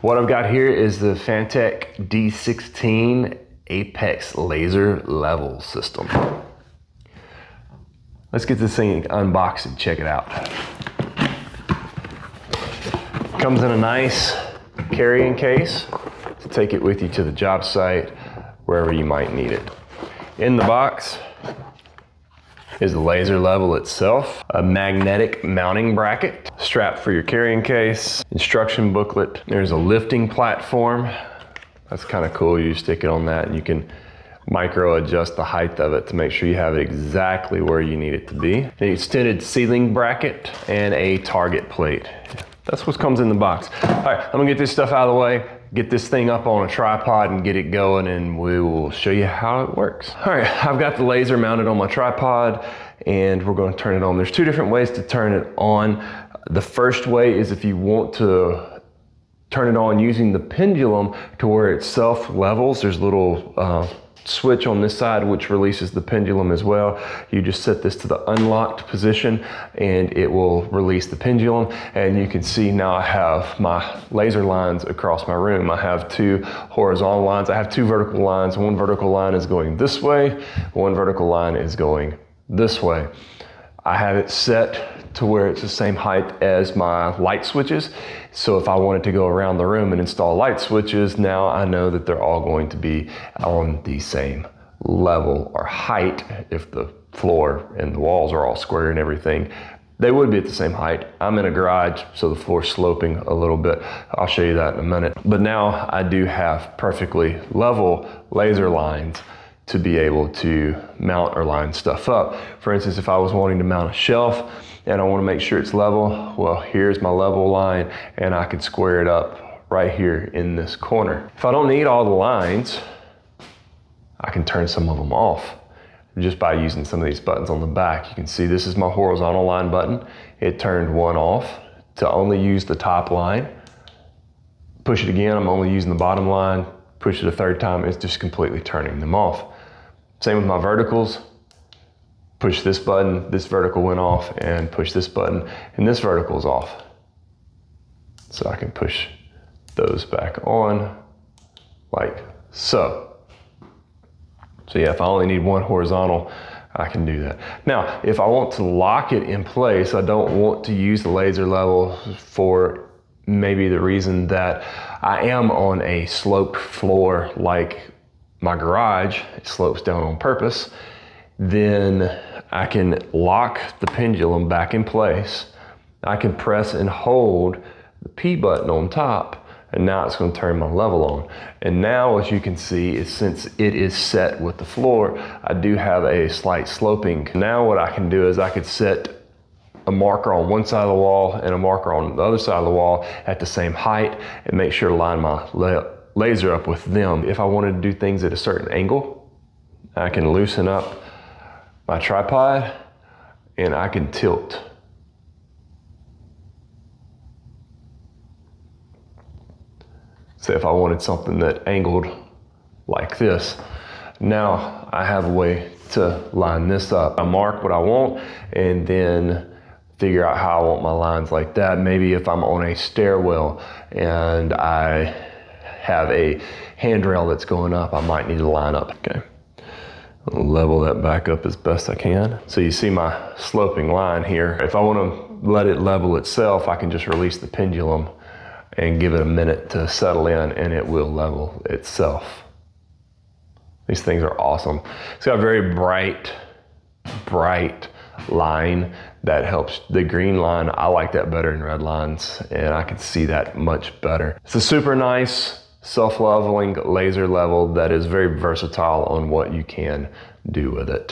What I've got here is the Fanttik D16 Apex laser level system. Let's get this thing unboxed and check it out. Comes in a nice carrying case to take it with you to the job site, wherever you might need it. In the box is the laser level itself, a magnetic mounting bracket, strap for your carrying case, instruction booklet. There's a lifting platform. That's kind of cool. You stick it on that and you can micro adjust the height of it to make sure you have it exactly where you need it to be. An extended ceiling bracket and a target plate. That's what comes in the box. All right, I'm gonna get this stuff out of the way, get this thing up on a tripod and get it going, and we will show you how it works. All right, I've got the laser mounted on my tripod and we're gonna turn it on. There's two different ways to turn it on. The first way is if you want to turn it on using the pendulum to where it self-levels. There's a little switch on this side which releases the pendulum as well. You just set this to the unlocked position and it will release the pendulum, and you can see now I have my laser lines across my room. I have two horizontal lines, I have two vertical lines. One vertical line is going this way, one vertical line is going this way. I have it set to where it's the same height as my light switches. So if I wanted to go around the room and install light switches, now I know that they're all going to be on the same level or height. If the floor and the walls are all square and everything, they would be at the same height. I'm in a garage, so the floor's sloping a little bit. I'll show you that in a minute. But now I do have perfectly level laser lines to be able to mount or line stuff up. For instance, if I was wanting to mount a shelf and I want to make sure it's level, well, here's my level line and I could square it up right here in this corner. If I don't need all the lines, I can turn some of them off just by using some of these buttons on the back. You can see this is my horizontal line button. It turned one off to only use the top line. Push it again, I'm only using the bottom line. Push it a third time, it's just completely turning them off. Same with my verticals. Push this button, this vertical went off, and push this button, and this vertical is off. So I can push those back on like so. So yeah, if I only need one horizontal, I can do that. Now, if I want to lock it in place, I don't want to use the laser level for maybe the reason that I am on a sloped floor like my garage, it slopes down on purpose, then I can lock the pendulum back in place. I can press and hold the P button on top, and now it's going to turn my level on. And now, as you can see, is since it is set with the floor, I do have a slight sloping. Now what I can do is I could set a marker on one side of the wall and a marker on the other side of the wall at the same height and make sure to line my laser up with them. If I wanted to do things at a certain angle, I can loosen up my tripod and I can tilt. So if I wanted something that angled like this, now I have a way to line this up. I mark what I want and then figure out how I want my lines like that. Maybe if I'm on a stairwell and I have a handrail that's going up, I might need to line up. Okay, I'll level that back up as best I can. So you see my sloping line here. If I want to let it level itself, I can just release the pendulum and give it a minute to settle in and it will level itself. These things are awesome. It's got a very bright line that helps. The green line, I like that better than red lines, and I can see that much better. It's a super nice self-leveling laser level that is very versatile on what you can do with it.